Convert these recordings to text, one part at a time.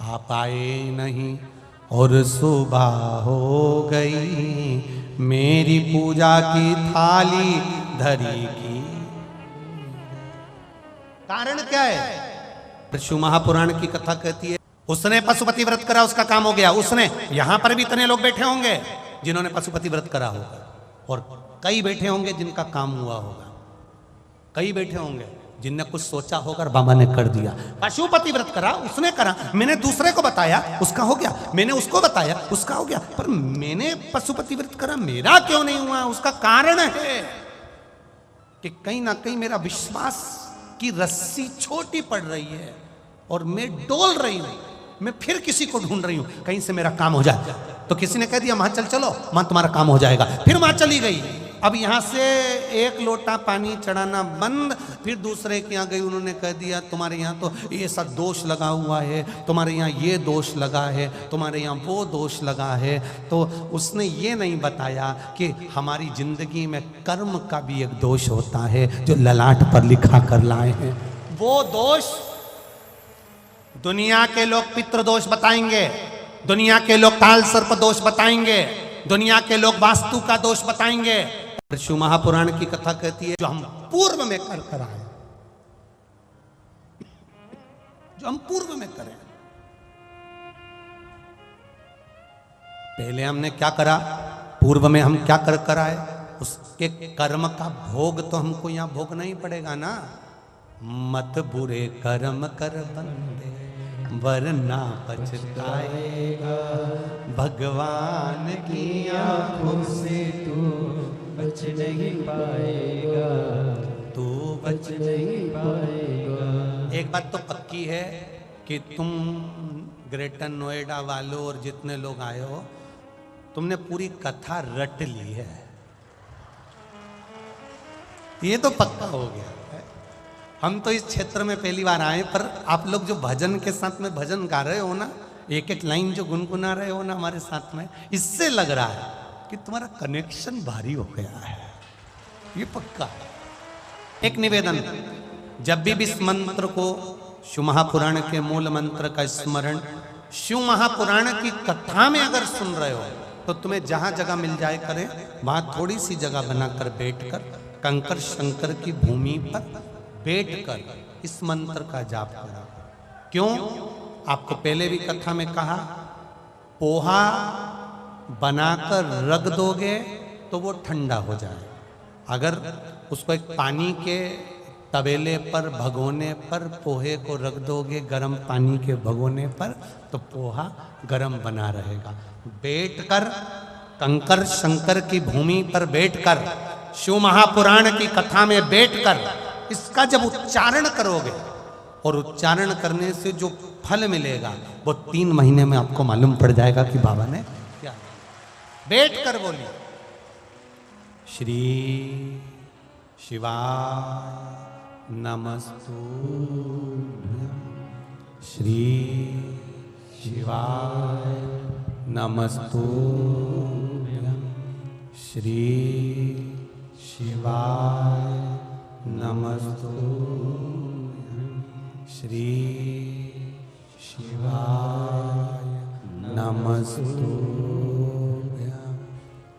आप आए नहीं और सुबह हो गई, मेरी पूजा की थाली धरी की। कारण क्या है? शिव महापुराण की कथा कहती है उसने पशुपति व्रत करा, उसका काम हो गया। उसने, यहां पर भी इतने लोग बैठे होंगे जिन्होंने पशुपति व्रत करा होगा, और कई बैठे होंगे जिनका काम हुआ होगा, कई बैठे होंगे जिनने कुछ सोचा होगा और बाबा ने कर दिया। पशुपति व्रत करा, उसने करा, मैंने दूसरे को बताया, उसका हो गया, मैंने उसको बताया, उसका हो गया, पर मैंने पशुपति व्रत करा, मेरा क्यों नहीं हुआ? उसका कारण है कि कहीं ना कहीं मेरा विश्वास की रस्सी छोटी पड़ रही है और मैं डोल रही हूं, मैं फिर किसी को ढूंढ रही हूं कहीं से मेरा काम हो जाए। तो किसी ने कह दिया वहां चलो, वहां तुम्हारा काम हो जाएगा, फिर वहां चली गई। अब यहां से एक लोटा पानी चढ़ाना बंद, फिर दूसरे के यहाँ गई, उन्होंने कह दिया तुम्हारे यहाँ तो ये सब दोष लगा हुआ है, तुम्हारे यहाँ ये दोष लगा है, तुम्हारे यहाँ वो दोष लगा है। तो उसने ये नहीं बताया कि हमारी जिंदगी में कर्म का भी एक दोष होता है जो ललाट पर लिखा कर लाए हैं। वो दोष दुनिया के लोग पितृदोष बताएंगे, दुनिया के लोग काल सर्प दोष बताएंगे, दुनिया के लोग वास्तु का दोष बताएंगे। शिव महापुराण की कथा कहती है जो हम पूर्व में कर आए, जो हम पूर्व में करें। पहले हमने क्या करा, पूर्व में हम क्या कर आए, उसके कर्म का भोग तो हमको यहां भोगना ही पड़ेगा ना। मत बुरे कर्म कर बंदे वरना पछताएगा, भगवान की आंखों से तू बच नहीं पाएगा, तू बच नहीं पाएगा। एक बात तो पक्की है कि तुम ग्रेटर नोएडा वालों और जितने लोग आए हो, तुमने पूरी कथा रट ली है, ये तो पक्का हो गया। हम तो इस क्षेत्र में पहली बार आए, पर आप लोग जो भजन के साथ में भजन गा रहे हो ना, एक एक लाइन जो गुनगुना रहे हो ना हमारे साथ में, इससे लग रहा है कि तुम्हारा कनेक्शन भारी हो गया है, ये पक्का है। एक निवेदन, जब भी इस मंत्र को, शिव महापुराण के मूल मंत्र का स्मरण शिव महापुराण की कथा में अगर सुन रहे हो, तो तुम्हें जहां जगह मिल जाए करें वहां थोड़ी सी जगह बनाकर बैठकर कंकर शंकर की भूमि पर बैठकर इस मंत्र का जाप करो। क्यों? आपको पहले भी कथा में कहा, पोहा बनाकर रख दोगे तो वो ठंडा हो जाए। अगर उसको एक पानी के तवेले पर, भगोने पर पोहे को रख दोगे, गर्म पानी के भगोने पर, तो पोहा गर्म बना रहेगा। बैठकर कंकर शंकर की भूमि पर बैठकर, शिव महापुराण की कथा में बैठकर इसका जब उच्चारण करोगे, और उच्चारण करने से जो फल मिलेगा वो 3 महीने में आपको मालूम पड़ जाएगा कि बाबा ने क्या। बैठ कर बोलिए, श्री शिवाय नमस्तुभ्यं, श्री शिवाय नमस्तुभ्यं, श्री शिवाय नमस्तुभ्यं, श्री शिवाय नमस्तुभ्यं,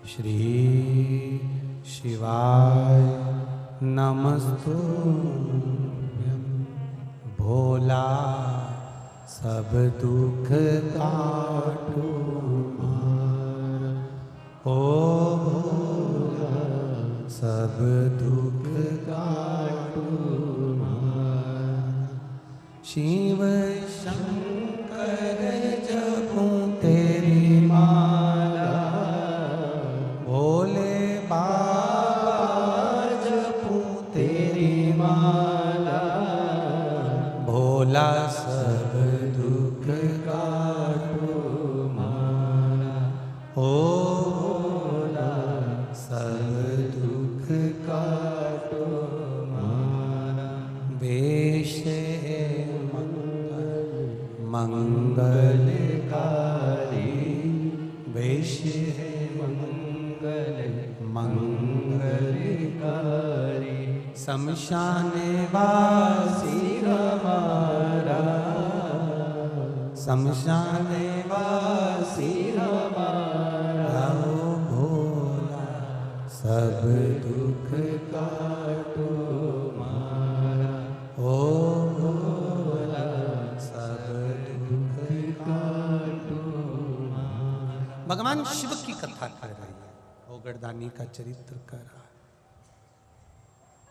श्री शिवाय नमस्तुभ्यं। भोला सब दुख काटो मारा, ओ भोला सब दुख काटो मारा। शिव शंकर जपूं तेरी माला, भोले बाबा जपूं तेरी माला, भोला सब दुख काटो मारा, ओ भोला सब दुख काटो मारा। वेश मंगलकारी, वेश है मंगलकारी, शमशान वासी हमारा, शमशाने वासी हमारा ओ भोला, सब दुख काटो मारा, ओ भोला सब दुख काटो मारा। भगवान शिव की कथा कर रही है, वो गढ़दानी का चरित्र कह रहा है,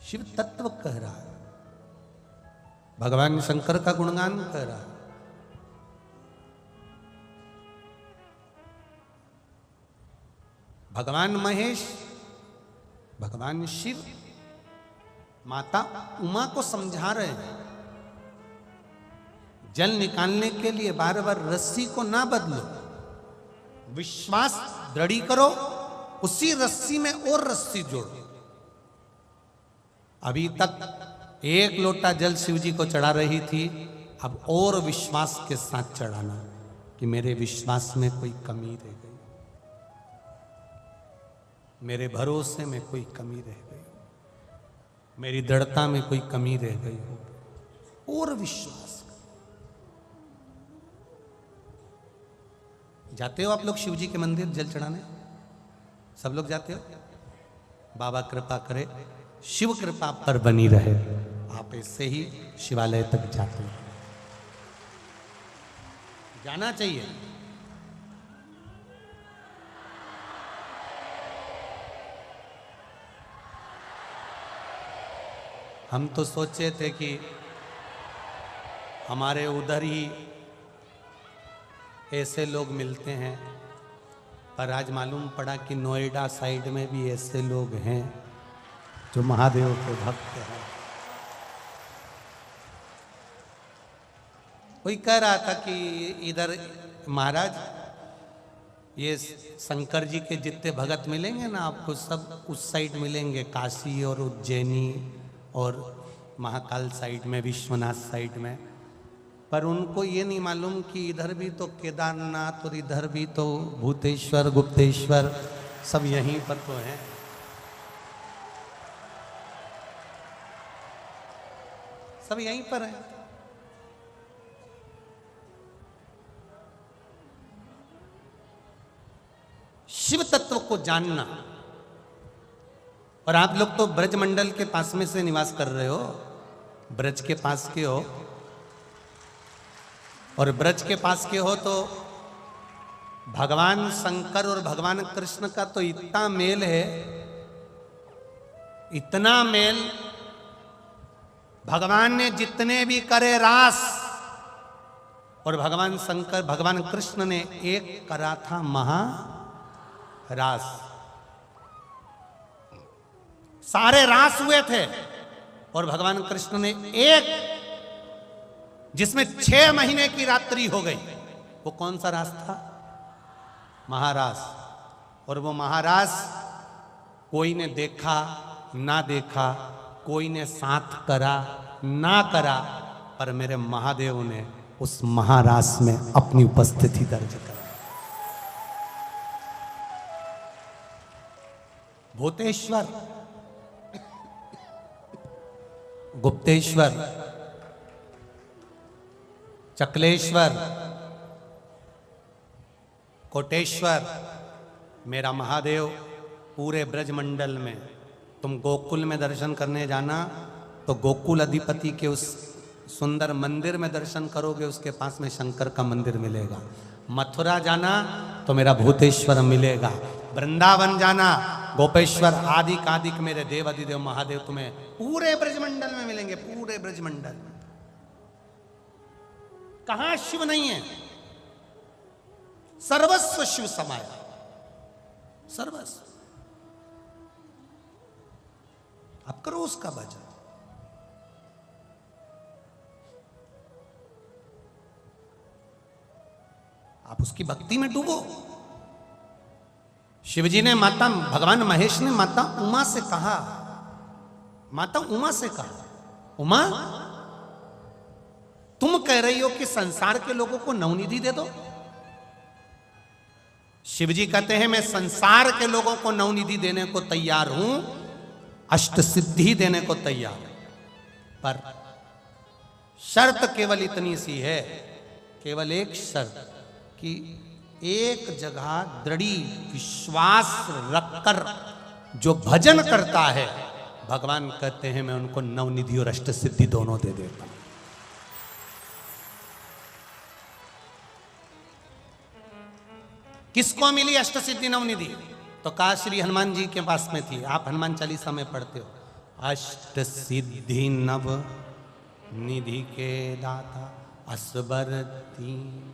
शिव तत्व कह रहा है, भगवान शंकर का गुणगान कह रहा है। भगवान महेश, भगवान शिव माता उमा को समझा रहे हैं, जल निकालने के लिए बार बार रस्सी को ना बदलो, विश्वास दृढ़ करो, उसी रस्सी में और रस्सी जोड़ो। अभी तक एक लोटा जल शिव जी को चढ़ा रही थी, अब और विश्वास के साथ चढ़ाना कि मेरे विश्वास में कोई कमी रह गई, मेरे भरोसे में कोई कमी रह गई, मेरी दृढ़ता में कोई कमी रह गई हो, और विश्वास। जाते हो आप लोग शिव जी के मंदिर जल चढ़ाने? सब लोग जाते हो? बाबा कृपा करे, शिव कृपा पर बनी रहे, आप ऐसे ही शिवालय तक जाते हो, जाना चाहिए। हम तो सोचे थे कि हमारे उधर ही ऐसे लोग मिलते हैं, पर आज मालूम पड़ा कि नोएडा साइड में भी ऐसे लोग हैं जो महादेव के भक्त हैं। कोई कह रहा था कि इधर महाराज ये शंकर जी के जितने भगत मिलेंगे ना आपको, सब उस साइड मिलेंगे, काशी और उज्जैनी और महाकाल साइड में, विश्वनाथ साइड में। पर उनको ये नहीं मालूम कि इधर भी तो केदारनाथ और इधर भी तो भूतेश्वर गुप्तेश्वर सब यहीं पर तो हैं। सब यहीं पर हैं। शिव तत्व को जानना। और आप लोग तो ब्रजमंडल के पास में से निवास कर रहे हो, ब्रज के पास के हो, और ब्रज के पास के हो तो भगवान शंकर और भगवान कृष्ण का तो इतना मेल है, इतना मेल, भगवान ने जितने भी करे रास, और भगवान शंकर भगवान कृष्ण ने एक करा था महारास। सारे रास हुए थे और भगवान कृष्ण ने एक, जिसमें 6 महीने की रात्रि हो गई, वो कौन सा रास था? महारास। और वो महारास कोई ने देखा ना देखा, कोई ने साथ करा ना करा, पर मेरे महादेव ने उस महारास में अपनी उपस्थिति दर्ज कर। भूतेश्वर, गुप्तेश्वर, चकलेश्वर, कोटेश्वर, मेरा महादेव पूरे ब्रजमंडल में। तुम गोकुल में दर्शन करने जाना तो गोकुल अधिपति के उस सुंदर मंदिर में दर्शन करोगे, उसके पास में शंकर का मंदिर मिलेगा। मथुरा जाना तो मेरा भूतेश्वर मिलेगा। वृंदावन जाना गोपेश्वर आदि कादिक मेरे देव अधिदेव महादेव तुम्हें पूरे ब्रजमंडल में मिलेंगे, पूरे ब्रजमंडल में। कहां शिव नहीं है? सर्वस्व शिव समाया, सर्वस्व। आप करो उसका भजन। आप उसकी भक्ति में डूबो। शिवजी ने माता, भगवान महेश ने माता उमा से कहा, माता उमा से कहा, उमा तुम कह रही हो कि संसार के लोगों को नवनिधि दे दो। शिवजी कहते हैं मैं संसार के लोगों को नवनिधि देने को तैयार हूं, अष्ट सिद्धि देने को तैयार, पर शर्त केवल इतनी सी है केवल एक शर्त कि एक जगह दृढ़ विश्वास रखकर जो भजन करता है, भगवान कहते हैं मैं उनको नवनिधि और अष्ट सिद्धि दोनों दे देता हूं। किसको मिली अष्ट सिद्धि नवनिधि? तो कहा श्री हनुमान जी के पास में थी। आप हनुमान चालीसा में पढ़ते हो, अष्ट सिद्धि नव निधि के दाता असबर तीन,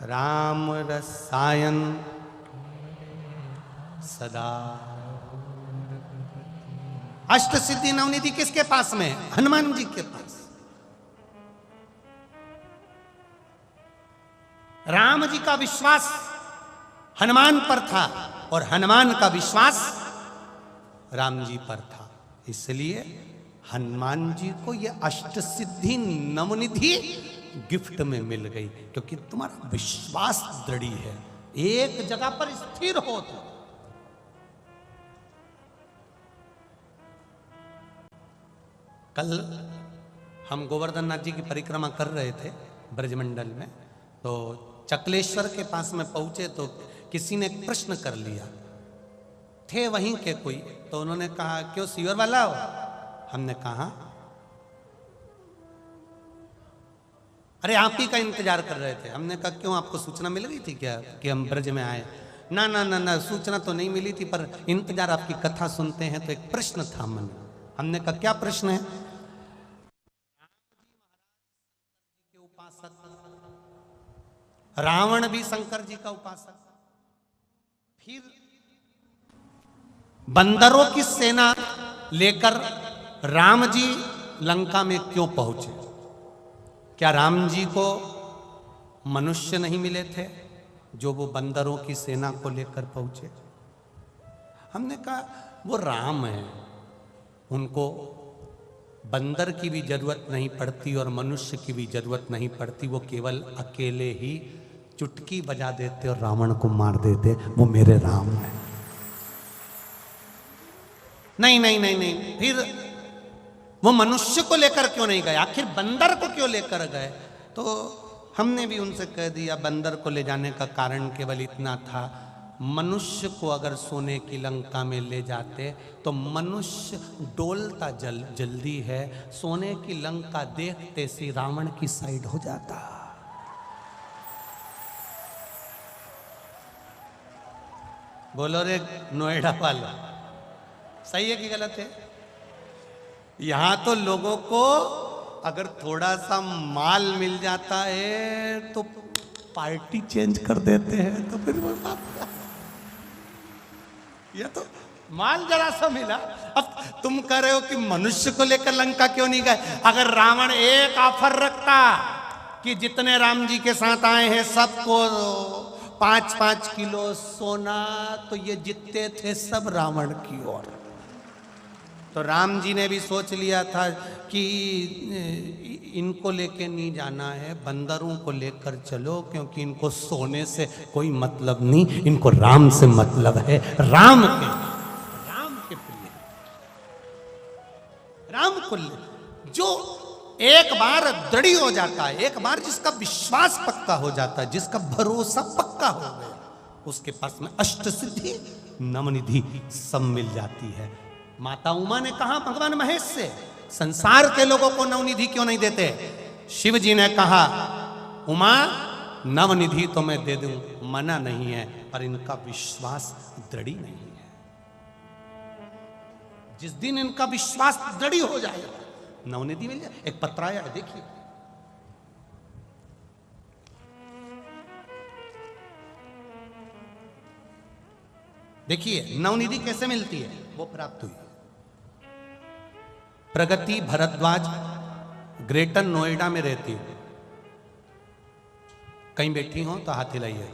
राम रसायन सदा। अष्ट सिद्धि नवनिधि किसके पास में? हनुमान जी के पास। राम जी का विश्वास हनुमान पर था और हनुमान का विश्वास राम जी पर था, इसलिए हनुमान जी को यह अष्ट सिद्धि नवनिधि गिफ्ट में मिल गई, क्योंकि तुम्हारा विश्वास दृढ़ है, एक जगह पर स्थिर हो। तो कल हम गोवर्धन नाथ जी की परिक्रमा कर रहे थे ब्रजमंडल में, तो चकलेश्वर के पास में पहुंचे तो किसी ने एक प्रश्न कर लिया। थे वहीं के कोई, तो उन्होंने कहा क्यों सीवर वाला हो? हमने कहा अरे आप ही का इंतजार कर रहे थे। हमने कहा क्यों, आपको सूचना मिल गई थी क्या कि हम ब्रज में आए? ना ना ना ना, सूचना तो नहीं मिली थी, पर इंतजार, आपकी कथा सुनते हैं तो एक प्रश्न था मन में। हमने कहा क्या प्रश्न है? उपासक, रावण भी शंकर जी का उपासक, फिर बंदरों की सेना लेकर राम जी लंका में क्यों पहुंचे? क्या राम जी को मनुष्य नहीं मिले थे जो वो बंदरों की सेना को लेकर पहुंचे? हमने कहा वो राम है, उनको बंदर की भी जरूरत नहीं पड़ती और मनुष्य की भी जरूरत नहीं पड़ती, वो केवल अकेले ही चुटकी बजा देते और रावण को मार देते, वो मेरे राम है। नहीं नहीं नहीं नहीं, फिर वो मनुष्य को लेकर क्यों नहीं गए? आखिर बंदर को क्यों लेकर गए? तो हमने भी उनसे कह दिया बंदर को ले जाने का कारण केवल इतना था, मनुष्य को अगर सोने की लंका में ले जाते तो मनुष्य डोलता जल्दी है, सोने की लंका देखते से रावण की साइड हो जाता। बोलो रे नोएडा वाला, सही है कि गलत है? यहां तो लोगों को अगर थोड़ा सा माल मिल जाता है तो पार्टी चेंज कर देते हैं, तो फिर वो बात, ये तो माल जरा सा मिला। अब तुम कह रहे हो कि मनुष्य को लेकर लंका क्यों नहीं गए? अगर रावण एक ऑफर रखता कि जितने राम जी के साथ आए हैं सबको 5-5 किलो सोना, तो ये जितने थे सब रावण की ओर। तो राम जी ने भी सोच लिया था कि इनको लेके नहीं जाना है, बंदरों को लेकर चलो, क्योंकि इनको सोने से कोई मतलब नहीं, इनको राम से मतलब है, राम के प्रिय, राम को ले। जो एक बार दृढ़ हो जाता है, एक बार जिसका विश्वास पक्का हो जाता है, जिसका भरोसा पक्का हो गया, उसके पास में अष्ट सिद्धि नवनिधि सब मिल जाती है। माता उमा ने कहा भगवान महेश से, संसार के लोगों को नवनिधि क्यों नहीं देते? शिव जी ने कहा उमा नवनिधि तो मैं दे दूं, मना नहीं है, पर इनका विश्वास दृढ़ नहीं है। जिस दिन इनका विश्वास दृढ़ हो जाएगा नवनिधि मिल जाए। एक पत्र आया है, देखिए, देखिए नवनिधि कैसे मिलती है, वो प्राप्त हुई। प्रगति भरद्वाज ग्रेटर नोएडा में रहती हूं, कहीं बैठी हो तो हाथ हिलाइए।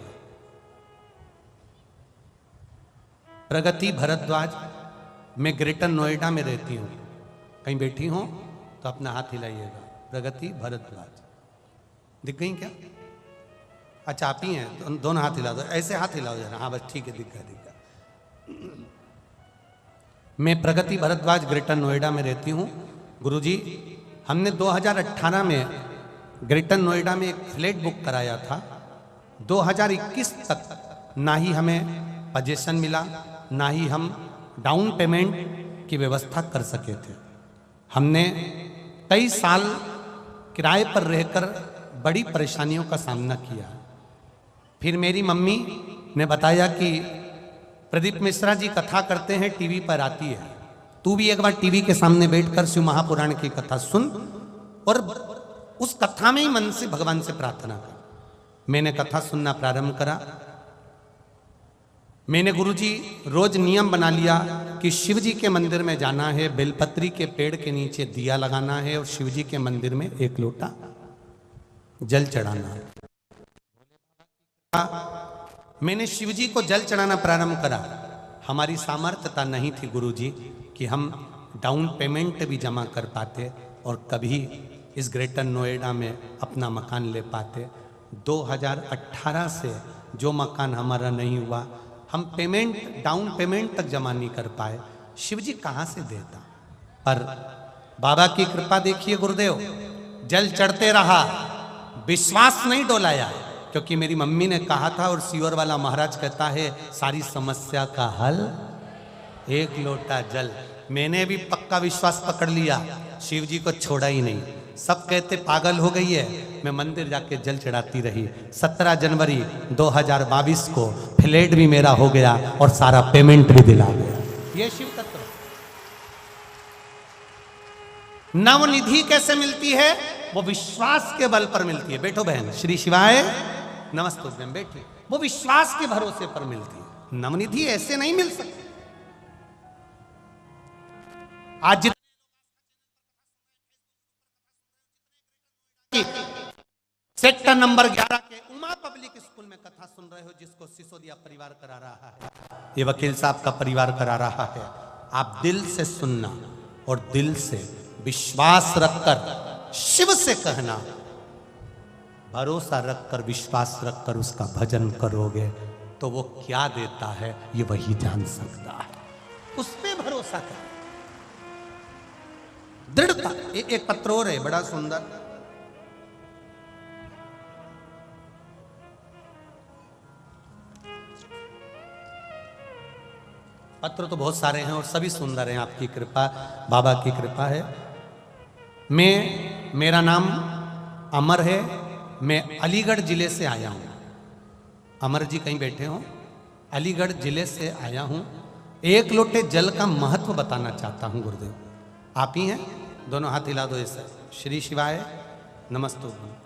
प्रगति भरद्वाज, मैं ग्रेटर नोएडा में रहती हूं, कहीं बैठी हो तो अपना हाथ हिलाइएगा। प्रगति भरद्वाज दिख गई क्या? अच्छा आप ही हैं, तो दोनों हाथ हिला दो, ऐसे हाथ हिलाओ जरा। हाँ बस ठीक है, दिख गया। मैं प्रगति भरद्वाज ग्रेटर नोएडा में रहती हूँ। गुरुजी, हमने 2018 में ग्रेटर नोएडा में एक फ्लैट बुक कराया था। 2021 तक ना ही हमें पोजीशन मिला, ना ही हम डाउन पेमेंट की व्यवस्था कर सके थे। हमने कई साल किराए पर रहकर बड़ी परेशानियों का सामना किया। फिर मेरी मम्मी ने बताया कि प्रदीप मिश्रा जी कथा करते हैं, टीवी पर आती है, तू भी एक बार टीवी के सामने बैठकर शिव महापुराण की कथा सुन और उस कथा में ही मन से भगवान से प्रार्थना कर। मैंने कथा सुनना प्रारंभ करा। मैंने गुरुजी रोज नियम बना लिया कि शिव जी के मंदिर में जाना है, बेलपत्री के पेड़ के नीचे दिया लगाना है और शिव जी के मंदिर में 1 लोटा जल चढ़ाना है। मैंने शिव जी को जल चढ़ाना प्रारंभ करा। हमारी सामर्थ्यता नहीं थी गुरुजी कि हम डाउन पेमेंट भी जमा कर पाते और कभी इस ग्रेटर नोएडा में अपना मकान ले पाते। 2018 से जो मकान हमारा नहीं हुआ, हम पेमेंट डाउन पेमेंट तक जमा नहीं कर पाए। शिव जी कहाँ से देता, पर बाबा की कृपा देखिए गुरुदेव, जल चढ़ते रहा, विश्वास नहीं डोलाया, क्योंकि मेरी मम्मी ने कहा था और सीवर वाला महाराज कहता है सारी समस्या का हल 1 लोटा जल। मैंने भी पक्का विश्वास पकड़ लिया, शिव जी को छोड़ा ही नहीं। सब कहते पागल हो गई है, मैं मंदिर जाके जल चढ़ाती रही। 17 जनवरी 2022 को फ्लैट भी मेरा हो गया और सारा पेमेंट भी दिला गया। ये शिव तत्व। नवनिधि कैसे मिलती है? वो विश्वास के बल पर मिलती है। बैठो बहन, श्री शिवाय नमस्तुभ्यं, बैठिए। वो विश्वास के भरोसे पर मिलती है। नवनिधि ऐसे नहीं मिल सकती। आज सेक्टर नंबर 11 के उमा पब्लिक स्कूल में कथा सुन रहे हो, जिसको सिसोदिया परिवार करा रहा है, ये वकील साहब का परिवार करा रहा है। आप दिल से सुनना और दिल से विश्वास रखकर शिव से कहना, भरोसा रखकर विश्वास रखकर उसका भजन करोगे तो वो क्या देता है ये वही जान सकता है। उस पे भरोसा कर, दृढ़ता। एक पत्र और है बड़ा सुंदर, पत्र तो बहुत सारे हैं और सभी सुंदर हैं, आपकी कृपा, बाबा की कृपा है। मेरा नाम अमर है, मैं अलीगढ़ जिले से आया हूँ। अमर जी कहीं बैठे हो? अलीगढ़ जिले से आया हूँ। 1 लोटे जल का महत्व बताना चाहता हूँ गुरुदेव। आप ही हैं? दोनों हाथ हिला दो ऐसे। श्री शिवाय नमस्तुभ्यं।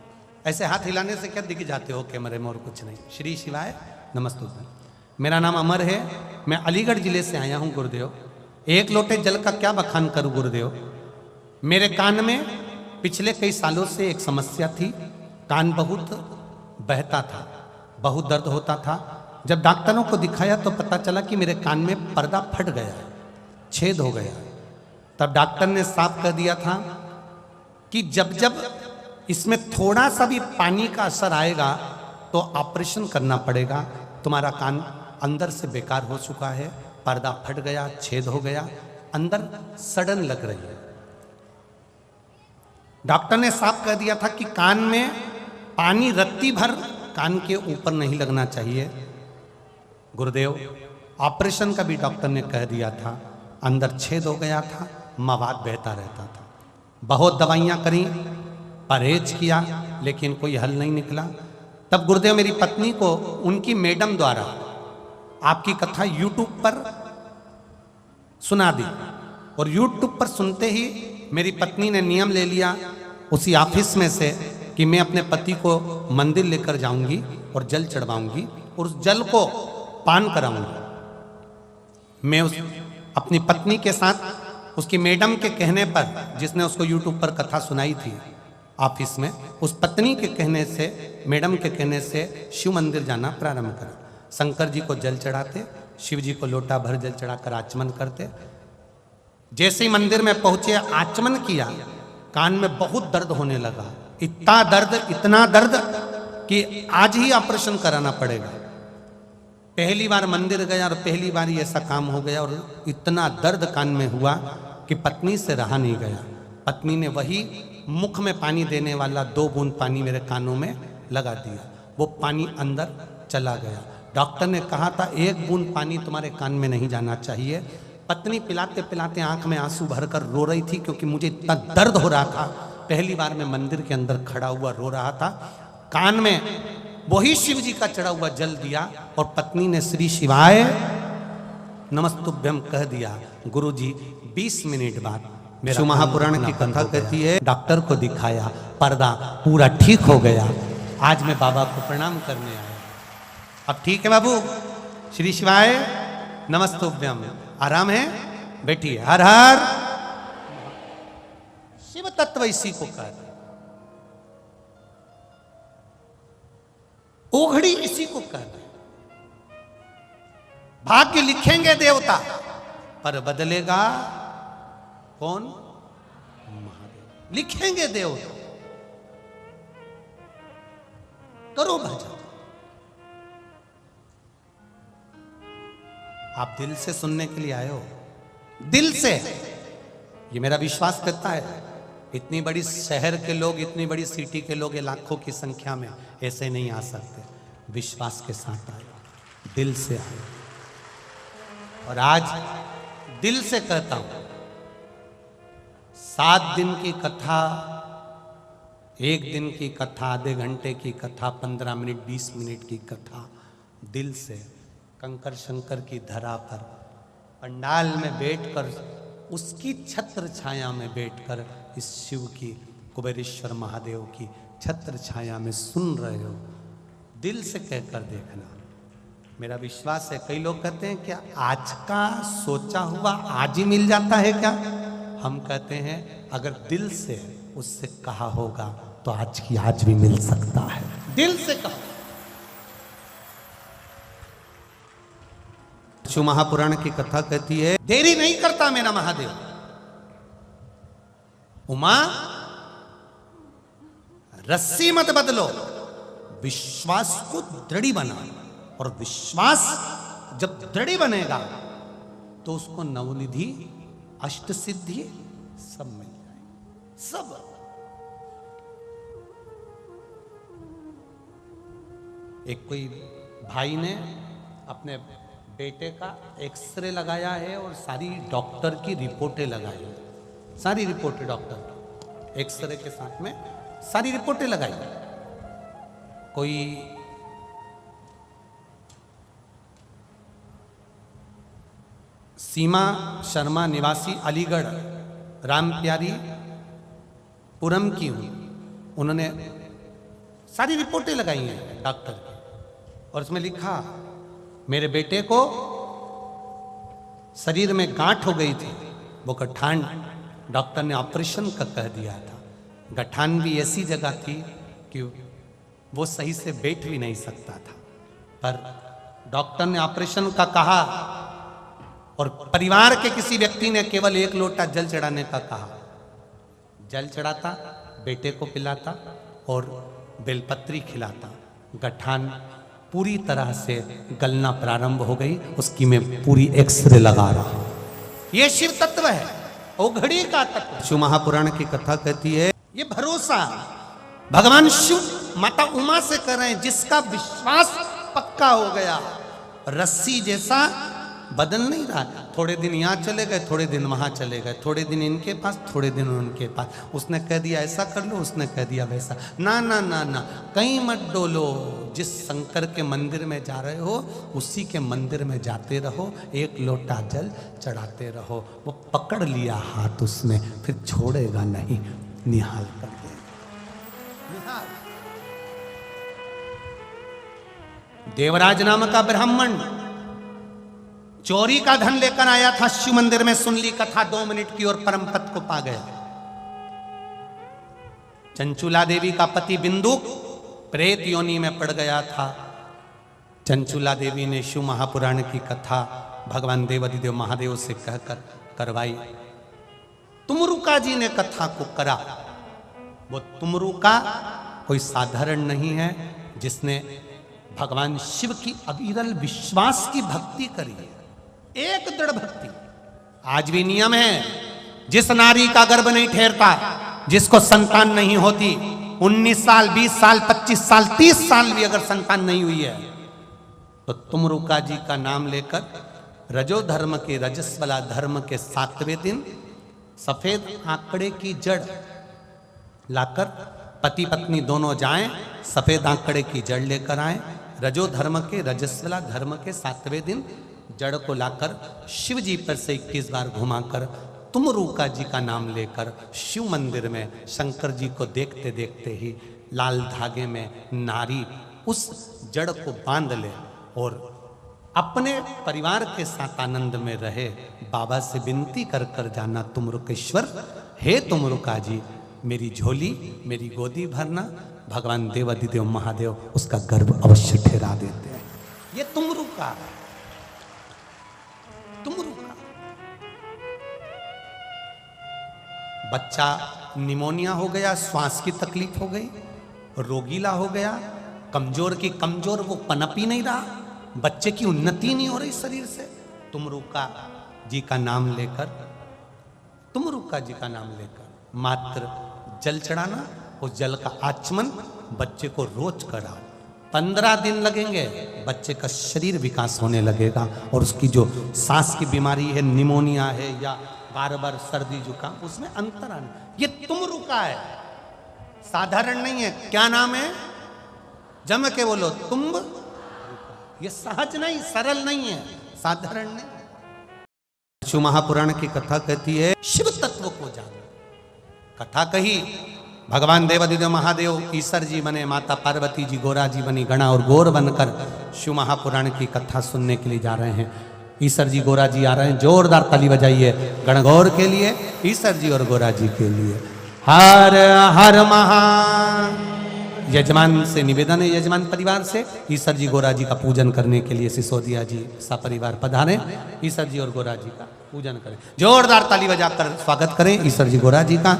ऐसे हाथ हिलाने से क्या दिख जाते हो कैमरे में और कुछ नहीं। श्री शिवाय नमस्तुभ्यं। मेरा नाम अमर है, मैं अलीगढ़ जिले से आया हूँ गुरुदेव। 1 लोटे जल का क्या बखान करूँ गुरुदेव। मेरे कान में पिछले कई सालों से एक समस्या थी, कान बहुत बहता था, बहुत दर्द होता था। जब डॉक्टरों को दिखाया तो पता चला कि मेरे कान में पर्दा फट गया, छेद हो गया। तब डॉक्टर ने साफ कर दिया था कि जब जब इसमें थोड़ा सा भी पानी का असर आएगा तो ऑपरेशन करना पड़ेगा। तुम्हारा कान अंदर से बेकार हो चुका है, पर्दा फट गया, छेद हो गया, अंदर सड़न लग रही है। डॉक्टर ने साफ कर दिया था कि कान में पानी रत्ती भर कान के ऊपर नहीं लगना चाहिए। गुरुदेव, ऑपरेशन का भी डॉक्टर ने कह दिया था, अंदर छेद हो गया था, मवाद बहता रहता था। बहुत दवाइयाँ करी, परहेज किया, लेकिन कोई हल नहीं निकला। तब गुरुदेव मेरी पत्नी को उनकी मैडम द्वारा आपकी कथा यूट्यूब पर सुना दी, और यूट्यूब पर सुनते ही मेरी पत्नी ने नियम ले लिया उसी ऑफिस में से कि मैं अपने पति को मंदिर लेकर जाऊंगी और जल चढ़वाऊंगी और उस जल को पान कराऊंगी। मैं उस अपनी पत्नी के साथ उसकी मैडम के कहने पर, जिसने उसको यूट्यूब पर कथा सुनाई थी ऑफिस में, उस पत्नी के कहने से, मैडम के कहने से शिव मंदिर जाना प्रारंभ करा। शंकर जी को जल चढ़ाते, शिव जी को लोटा भर जल चढ़ाकर आचमन करते। जैसे ही मंदिर में पहुंचे, आचमन किया, कान में बहुत दर्द होने लगा। इतना दर्द कि आज ही ऑपरेशन कराना पड़ेगा। पहली बार मंदिर गया और पहली बार ही ऐसा काम हो गया, और इतना दर्द कान में हुआ कि पत्नी से रहा नहीं गया। पत्नी ने वही मुख में पानी देने वाला 2 बूंद पानी मेरे कानों में लगा दिया। वो पानी अंदर चला गया। डॉक्टर ने कहा था 1 बूंद पानी तुम्हारे कान में नहीं जाना चाहिए। पत्नी पिलाते पिलाते आंख में आंसू भरकर रो रही थी, क्योंकि मुझे इतना दर्द हो रहा था। पहली बार मैं मंदिर के अंदर खड़ा हुआ रो रहा था। कान में वही शिव जी का चढ़ा हुआ जल दिया और पत्नी ने श्री शिवाय नमस्तुभ्यम कह दिया। गुरुजी 20 मिनट बाद मेरा महापुराण की कथा कहती है, डॉक्टर को दिखाया, पर्दा पूरा ठीक हो गया। आज मैं बाबा को प्रणाम करने आया। अब ठीक है बाबू, श्री शिवाय नमस्तुभ्यम, आराम है, बैठिए। हर हर शिव तत्व इसी को कहते, ओघड़ी इसी को कहते। भाग्य लिखेंगे देवता, पर बदलेगा कौन? महादेव। लिखेंगे देवता, करो भजन। आप दिल से सुनने के लिए आए हो, दिल से। ये मेरा विश्वास करता है। इतनी बड़ी शहर के लोग, इतनी बड़ी सिटी के लोग, ये लाखों की संख्या में ऐसे नहीं आ सकते। विश्वास के साथ आए, दिल से आए। और आज दिल से कहता हूं, 7 दिन की कथा, 1 दिन की कथा, आधे घंटे की कथा, 15 मिनट 20 मिनट की कथा, दिल से कंकर शंकर की धरा पर पंडाल में बैठकर, उसकी छत्र छाया में बैठकर इस शिव की, कुबेरेश्वर महादेव की छत्र छाया में सुन रहे हो। दिल से कहकर देखना, मेरा विश्वास है। कई लोग कहते हैं क्या आज का सोचा हुआ आज ही मिल जाता है क्या? हम कहते हैं अगर दिल से उससे कहा होगा तो आज की आज भी मिल सकता है। दिल से कहो। शिव महापुराण की कथा कहती है, देरी नहीं करता मेरा महादेव। उमा, रस्सी मत बदलो, विश्वास को दृढ़ बनाओ। और विश्वास जब दृढ़ बनेगा तो उसको नवनिधि, अष्ट सिद्धि सब मिल जाए, सब। एक कोई भाई ने अपने बेटे का एक्सरे लगाया है और सारी डॉक्टर की रिपोर्टें लगाई, सारी रिपोर्टें डॉक्टर एक्सरे के साथ में सारी रिपोर्टें लगाई। कोई सीमा शर्मा निवासी अलीगढ़ राम प्यारी पुरम की हुई, उन्होंने सारी रिपोर्टें लगाई हैं डॉक्टर की, और उसमें लिखा मेरे बेटे को शरीर में गांठ हो गई थी, वो गठान डॉक्टर ने ऑपरेशन का कह दिया था। गठान भी ऐसी जगह थी कि वो सही से बैठ भी नहीं सकता था, पर डॉक्टर ने ऑपरेशन का कहा और परिवार के किसी व्यक्ति ने केवल 1 लोटा जल चढ़ाने का कहा। जल चढ़ाता, बेटे को पिलाता और बेलपत्री खिलाता। गठान पूरी तरह से गलना प्रारंभ हो गई। उसकी मैं पूरी एक्सरे लगा रहा हूं। ये शिव तत्व है, ओघड़ी का तत्व। शिव महापुराण की कथा कहती है, ये भरोसा भगवान शिव माता उमा से कर रहे हैं, जिसका विश्वास पक्का हो गया, रस्सी जैसा बदल नहीं रहा। थोड़े दिन यहाँ चले गए, थोड़े दिन वहां चले गए, थोड़े दिन इनके पास, थोड़े दिन उनके पास। उसने कह दिया ऐसा कर लो, उसने कह दिया वैसा। ना ना ना ना, कहीं मत डोलो। जिस शंकर के मंदिर में जा रहे हो उसी के मंदिर में जाते रहो, 1 लोटा जल चढ़ाते रहो। वो पकड़ लिया हाथ उसने, फिर छोड़ेगा नहीं, निहाल कर देगा। देवराज नाम का ब्राह्मण चोरी का धन लेकर आया था शिव मंदिर में। सुन ली कथा 2 मिनट की और परम पद को पा गया। चंचुला देवी का पति बिंदु प्रेत योनि में पड़ गया था। चंचुला देवी ने शिव महापुराण की कथा भगवान देवाधिदेव महादेव से कहकर करवाई। तुमरुका जी ने कथा को करा। वो तुमरुका कोई साधारण नहीं है, जिसने भगवान शिव की अविरल विश्वास की भक्ति करी है, एक दृढ़ भक्ति। आज भी नियम है, जिस नारी का गर्भ नहीं ठहरता जिसको संतान नहीं होती, 19 साल 20 साल 25 साल 30 साल भी अगर संतान नहीं हुई है, तो तुमरुका जी का नाम लेकर रजो धर्म के रजस्वला धर्म के 7वें दिन सफेद आंकड़े की जड़ लाकर पति पत्नी दोनों जाएं, सफेद आंकड़े की जड़ लेकर आए। रजो धर्म के रजस्वला धर्म के 7वें दिन जड़ को लाकर शिव जी पर से 21 बार घुमाकर तुमरुका जी का नाम लेकर शिव मंदिर में शंकर जी को देखते देखते ही लाल धागे में नारी उस जड़ को बांध ले और अपने परिवार के साथ आनंद में रहे। बाबा से विनती कर कर जाना, तुमरुकेश्वर, हे तुमरुका जी, मेरी झोली मेरी गोदी भरना। भगवान देवाधिदेव महादेव उसका गर्भ अवश्य ठहरा देते हैं। ये तुमरुका, तुमरुका। बच्चा निमोनिया हो गया, श्वास की तकलीफ हो गई, रोगीला हो गया, कमजोर की कमजोर, वो पनप ही नहीं रहा, बच्चे की उन्नति नहीं हो रही शरीर से। तुमरुका जी का नाम लेकर, तुमरुका जी का नाम लेकर मात्र जल चढ़ाना, उस जल का आचमन बच्चे को रोज कराओ। 15 दिन लगेंगे, बच्चे का शरीर विकास होने लगेगा और उसकी जो सांस की बीमारी है, निमोनिया है या बार बार सर्दी जुकाम, उसमें अंतर आना। ये तुमरुका है, साधारण नहीं है। क्या नाम है? जम के बोलो, तुम। ये सहज नहीं, सरल नहीं है, साधारण नहीं। शिव महापुराण की कथा कहती है शिव तत्व को जानो। कथा कही, भगवान देवाधिदेव महादेव ईश्वर जी बने, माता पार्वती जी गोरा जी बनी, गणा और गौर बनकर शिव महापुराण की कथा सुनने के लिए जा रहे हैं। ईश्वर जी गोरा जी आ रहे हैं, जोरदार ताली बजाइए गणगौर के लिए, ईश्वर जी और गोरा जी के लिए। हर हर महा। यजमान से निवेदन है, यजमान परिवार से, ईश्वर जी गोरा जी का पूजन करने के लिए सिसोदिया जी सपरिवार पधारे। ईश्वर जी और गोरा जी का पूजन करें, जोरदार ताली बजाकर स्वागत करें ईश्वर जी गोरा जी का।